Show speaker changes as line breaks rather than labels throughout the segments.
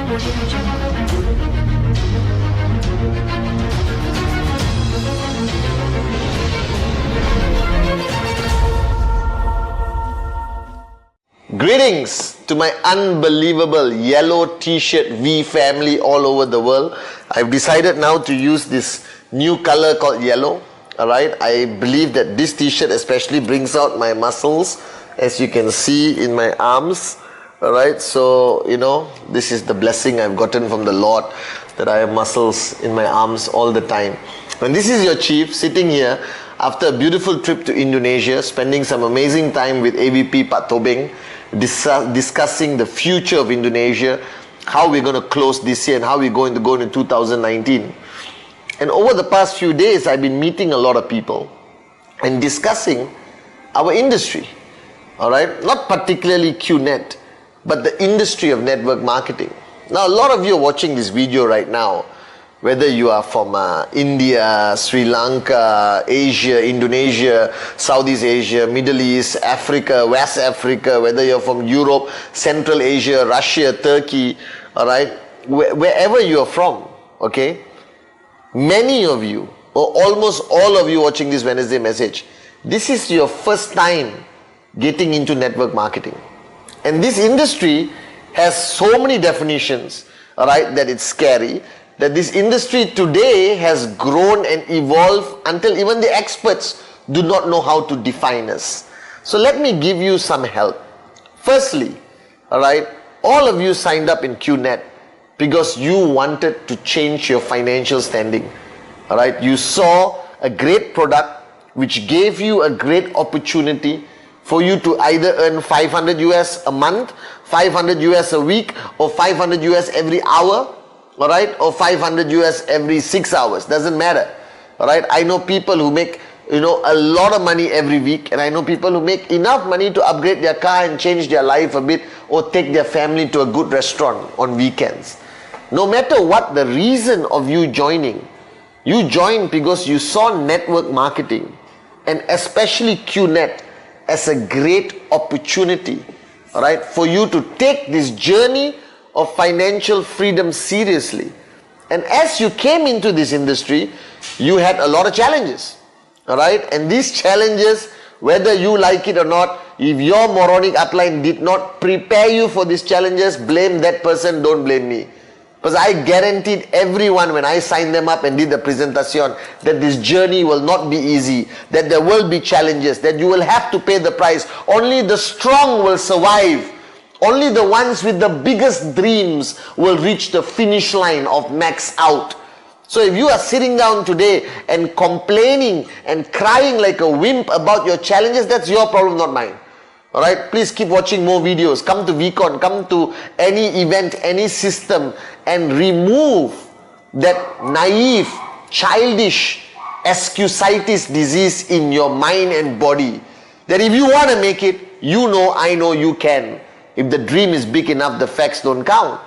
Greetings to my unbelievable yellow t-shirt V family all over the world. I've decided now to use this new color called yellow. Alright, I believe that this t-shirt especially brings out my muscles, as you can see in my arms. Alright, so this is the blessing I've gotten from the Lord, that I have muscles in my arms all the time. And this is your chief sitting here after a beautiful trip to Indonesia, spending some amazing time with AVP Pak Tobing, discussing the future of Indonesia, how we're going to close this year and how we're going to go into 2019. And over the past few days, I've been meeting a lot of people and discussing our industry. Alright, not particularly qnet, but the industry of network marketing. Now, a lot of you are watching this video right now, whether you are from India, Sri Lanka, Asia, Indonesia, Southeast Asia, Middle East, Africa, West Africa, whether you're from Europe, Central Asia, Russia, Turkey, alright, wherever you're from, okay, many of you, or almost all of you watching this Wednesday message, this is your first time getting into network marketing. And this industry has so many definitions, alright, that it's scary. That this industry today has grown and evolved until even the experts do not know how to define us. So let me give you some help. Firstly, alright, all of you signed up in qnet because you wanted to change your financial standing. Alright, you saw a great product which gave you a great opportunity for you to either earn 500 US a month, 500 US a week, or 500 US every hour. Alright, or 500 US every 6 hours, doesn't matter. Alright, I know people who make a lot of money every week, and I know people who make enough money to upgrade their car and change their life a bit, or take their family to a good restaurant on weekends. No matter what the reason of you joining, you joined because you saw network marketing, and especially qnet, as a great opportunity, alright, for you to take this journey of financial freedom seriously. And as you came into this industry, you had a lot of challenges, alright, and these challenges, whether you like it or not, if your moronic upline did not prepare you for these challenges, blame that person, don't blame me. Because I guaranteed everyone when I signed them up and did the presentation that this journey will not be easy, that there will be challenges, that you will have to pay the price. Only the strong will survive. Only the ones with the biggest dreams will reach the finish line of max out. So if you are sitting down today and complaining and crying like a wimp about your challenges, that's your problem, not mine. Alright, please keep watching more videos. Come to VCon, come to any event, any system, and remove that naive, childish excusitis disease in your mind and body. That if you want to make it, I know you can. If the dream is big enough, the facts don't count.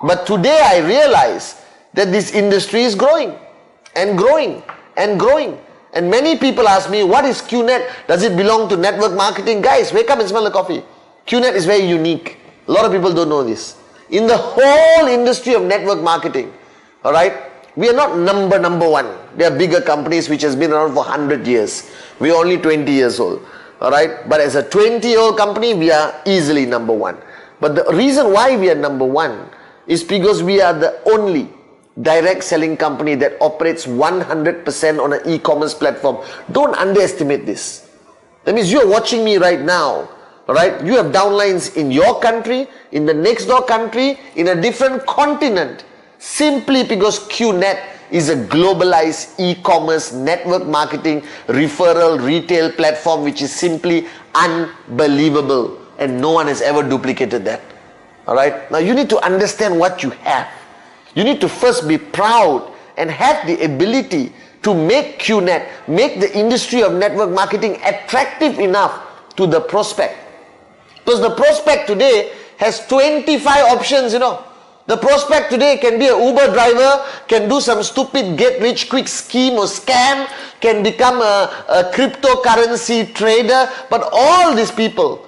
But today I realize that this industry is growing and growing and growing. And many people ask me, what is qnet? Does it belong to network marketing? Guys, wake up and smell the coffee. qnet is very unique. A lot of people don't know this. In the whole industry of network marketing, alright, we are not number one. There are bigger companies which has been around for 100 years. We are only 20 years old. Alright, but as a 20-year-old company, we are easily number one. But the reason why we are number one is because we are the only direct selling company that operates 100% on an e-commerce platform. Don't underestimate this. That means you're watching me right now. Alright, you have downlines in your country, in the next door country, in a different continent, simply because qnet is a globalized e-commerce network marketing referral retail platform which is simply unbelievable, and no one has ever duplicated that. Alright, now you need to understand what you have. You need to first be proud and have the ability to make qnet, make the industry of network marketing attractive enough to the prospect. Because the prospect today has 25 options, The prospect today can be an Uber driver, can do some stupid get-rich-quick scheme or scam, can become a cryptocurrency trader, but all these people,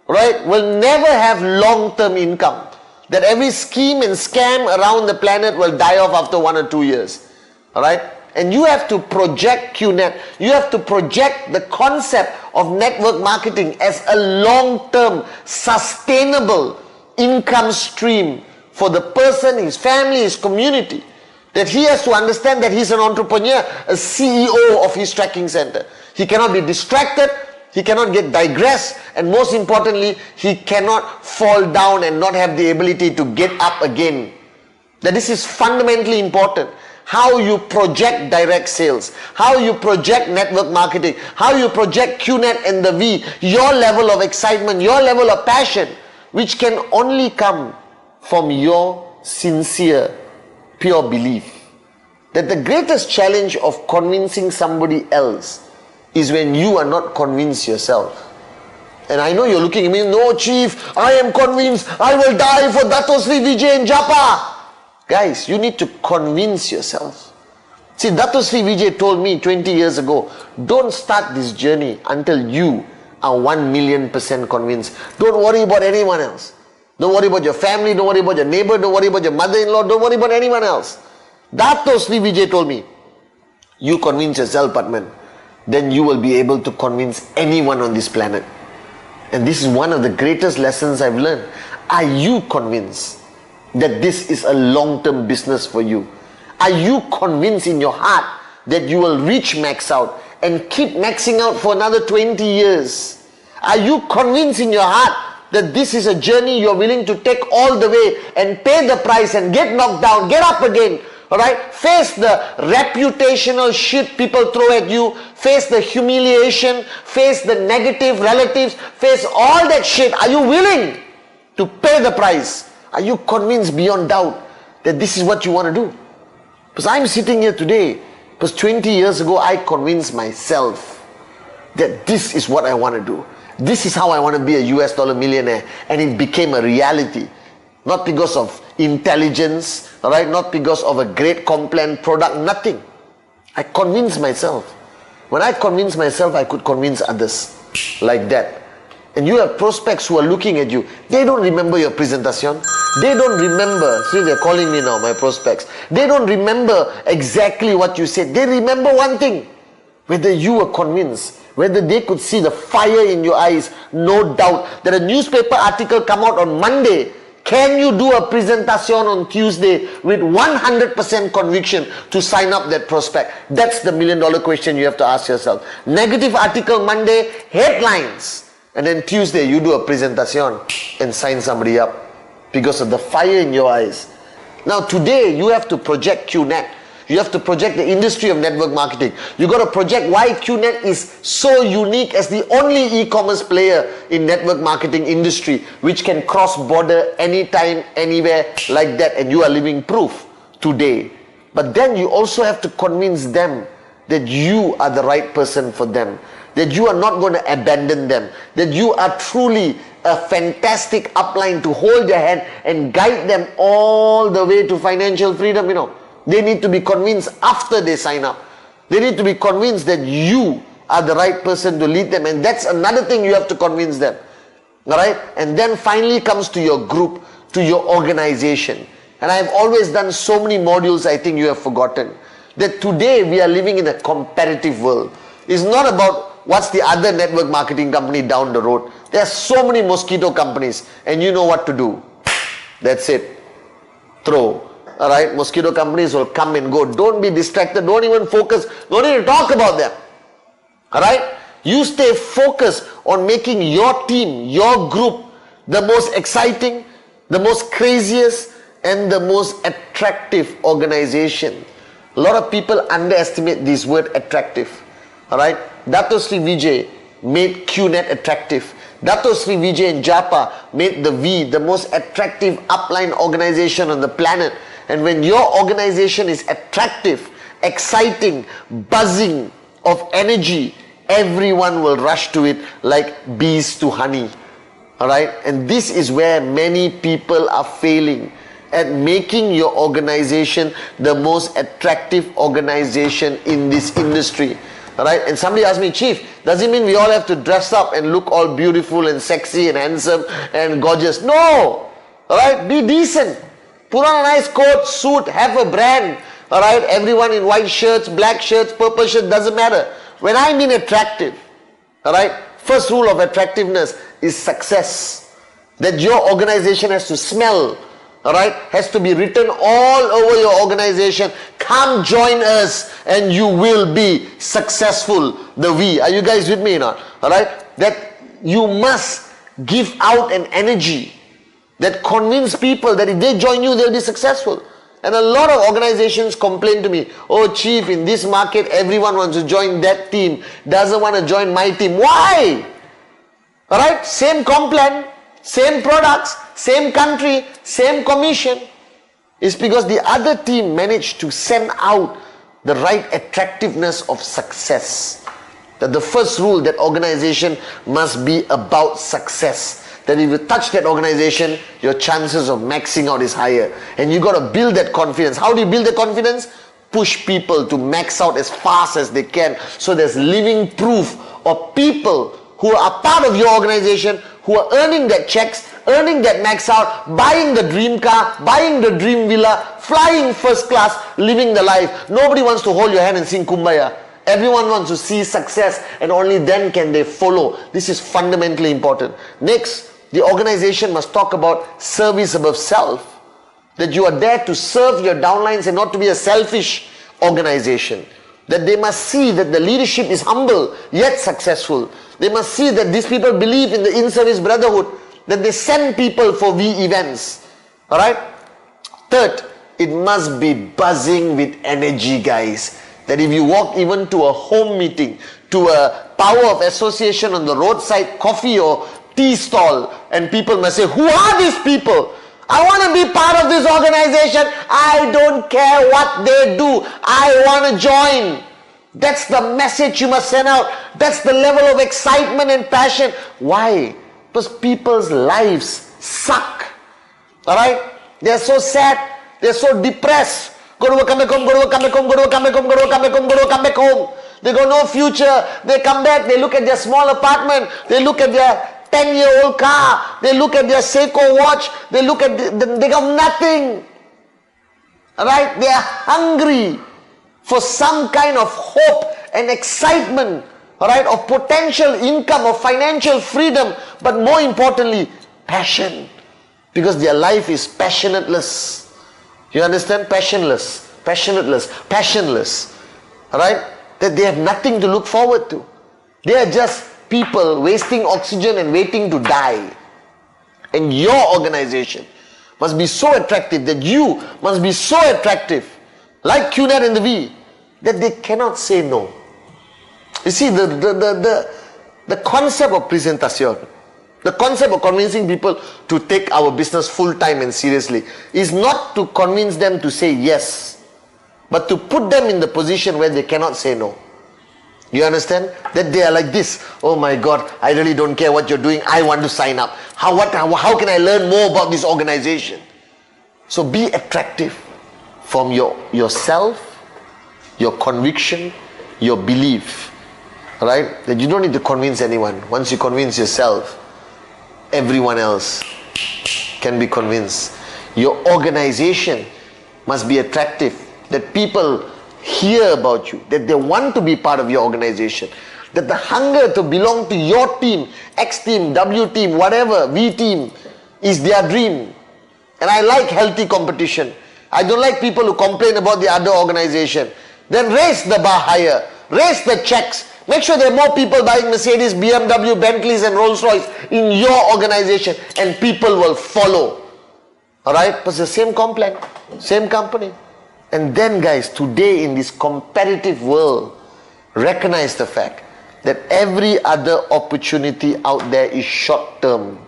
right, will never have long-term income. that every scheme and scam around the planet will die off after 1 or 2 years. Alright? And you have to project qnet. You have to project the concept of network marketing as a long-term, sustainable income stream for the person, his family, his community. That he has to understand that he's an entrepreneur, a CEO of his tracking center. He cannot be distracted, he cannot get digressed, and most importantly, he cannot fall down and not have the ability to get up again. That this is fundamentally important. How you project direct sales, how you project network marketing, how you project qnet and the V, your level of excitement, your level of passion, which can only come from your sincere, pure belief. That the greatest challenge of convincing somebody else is when you are not convinced yourself. And I know you're looking at me, no chief, I am convinced, I will die for Dato Sri Vijay in Japa. Guys, you need to convince yourself. See, Dato Sri Vijay told me 20 years ago, don't start this journey until you are 1,000,000% convinced. Don't worry about anyone else. Don't worry about your family, don't worry about your neighbor, don't worry about your mother-in-law, don't worry about anyone else. Dato Sri Vijay told me, you convince yourself, Putman, then you will be able to convince anyone on this planet. And this is one of the greatest lessons I've learned. Are you convinced that this is a long-term business for you? Are you convinced in your heart that you will reach max out and keep maxing out for another 20 years? Are you convinced in your heart that this is a journey you're willing to take all the way and pay the price and get knocked down, get up again, alright? Face the reputational shit people throw at you, face the humiliation, face the negative relatives, face all that shit. Are you willing to pay the price? Are you convinced beyond doubt that this is what you want to do? Because I'm sitting here today because 20 years ago I convinced myself that this is what I want to do. This is how I want to be a US dollar millionaire, and it became a reality. Not because of intelligence, alright, not because of a great complaint product, nothing. I convinced myself. When I convinced myself, I could convince others like that. And you have prospects who are looking at you. They don't remember your presentation. They don't remember. See, they're calling me now, my prospects. They don't remember exactly what you said. They remember one thing. Whether you were convinced, whether they could see the fire in your eyes, no doubt. That a newspaper article come out on Monday. Can you do a presentation on Tuesday with 100% conviction to sign up that prospect? That's the $1 million question you have to ask yourself. Negative article Monday, headlines. And then Tuesday you do a presentation and sign somebody up because of the fire in your eyes. Now today you have to project qnet. You have to project the industry of network marketing. You got to project why qnet is so unique as the only e-commerce player in network marketing industry which can cross border anytime, anywhere like that, and you are living proof today. But then you also have to convince them that you are the right person for them, that you are not going to abandon them, that you are truly a fantastic upline to hold their hand and guide them all the way to financial freedom. You know, they need to be convinced after they sign up. They need to be convinced that you are the right person to lead them, and that's another thing you have to convince them. Alright? And then finally comes to your group, to your organization. And I've always done so many modules, I think you have forgotten, that today we are living in a competitive world. It's not about what's the other network marketing company down the road. There are so many mosquito companies, and you know what to do. That's it. Throw. Alright, mosquito companies will come and go. Don't be distracted. Don't even focus. Don't even talk about them. Alright? You stay focused on making your team, your group, the most exciting, the most craziest, and the most attractive organization. A lot of people underestimate this word attractive. Alright? Dato Sri Vijay made qnet attractive. Dato Sri Vijay in Japa made the V the most attractive upline organization on the planet. And when your organization is attractive, exciting, buzzing of energy, everyone will rush to it like bees to honey. Alright? And this is where many people are failing, at making your organization the most attractive organization in this industry. Alright? And somebody asked me, Chief, does it mean we all have to dress up and look all beautiful and sexy and handsome and gorgeous? No! Alright, be decent. Put on a nice coat, suit, have a brand. Alright, everyone in white shirts, black shirts, purple shirts, doesn't matter. When I mean attractive, alright, first rule of attractiveness is success. That your organization has to smell, alright, has to be written all over your organization. Come join us and you will be successful. The we. Are you guys with me or not? Alright, that you must give out an energy that convince people that if they join you, they'll be successful. And a lot of organizations complain to me, oh chief, in this market, everyone wants to join that team, doesn't want to join my team. Why? Alright, same complan, same products, same country, same commission. It's because the other team managed to send out the right attractiveness of success. That the first rule, that organization must be about success. That if you touch that organization, your chances of maxing out is higher. And you got to build that confidence. How do you build the confidence? Push people to max out as fast as they can. So there's living proof of people who are part of your organization, who are earning that checks, earning that max out, buying the dream car, buying the dream villa, flying first class, living the life. Nobody wants to hold your hand and sing Kumbaya. Everyone wants to see success, and only then can they follow. This is fundamentally important. Next, the organization must talk about service above self. That you are there to serve your downlines and not to be a selfish organization. That they must see that the leadership is humble yet successful. They must see that these people believe in the in-service brotherhood. That they send people for V events. Alright? Third, it must be buzzing with energy, guys. That if you walk even to a home meeting, to a power of association on the roadside coffee or tea stall, and people must say, who are these people? I want to be part of this organization. I don't care what they do. I want to join. That's the message you must send out. That's the level of excitement and passion. Why? Because people's lives suck. Alright? They're so sad. They're so depressed. Go to work, come back home, go to work, come back home, go to work, come back home, go to work, come back home, go to work, come back home. They got no future. They come back, they look at their small apartment, they look at their 10-year-old car, they look at their Seiko watch, they look at, they got nothing. Alright? They are hungry for some kind of hope and excitement, alright, of potential income, of financial freedom, but more importantly, passion. Because their life is passionateless. You understand? Passionless. Alright? That they have nothing to look forward to. They are just people wasting oxygen and waiting to die. And your organization must be so attractive, that you must be so attractive, like qnet and the V, that they cannot say no. You see, the concept of presentation, the concept of convincing people to take our business full-time and seriously, is not to convince them to say yes, but to put them in the position where they cannot say no. You understand? That they are like this. Oh my God, I really don't care what you're doing. I want to sign up. How can I learn more about this organization? So be attractive from yourself, your conviction, your belief. Right? That you don't need to convince anyone. Once you convince yourself, everyone else can be convinced. Your organization must be attractive. That people hear about you, that they want to be part of your organization, that the hunger to belong to your team, X team, W team, whatever, V team, is their dream. And I like healthy competition. I don't like people who complain about the other organization. Then raise the bar higher, raise the checks, make sure there are more people buying Mercedes, BMW, Bentleys and Rolls Royce in your organization, and people will follow. Alright? But it's the same complan, same company. And then guys, today in this competitive world, recognize the fact that every other opportunity out there is short term.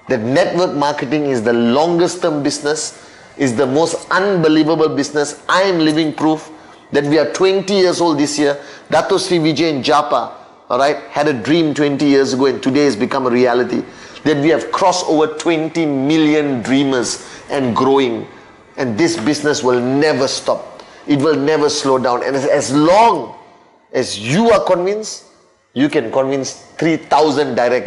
That network marketing is the longest term business, is the most unbelievable business. I am living proof that we are 20 years old this year. Dato Sri Vijay in Japa, alright, had a dream 20 years ago and today has become a reality. That we have crossed over 20 million dreamers and growing. And this business will never stop. It will never slow down. And as long as you are convinced, you can convince 3,000 direct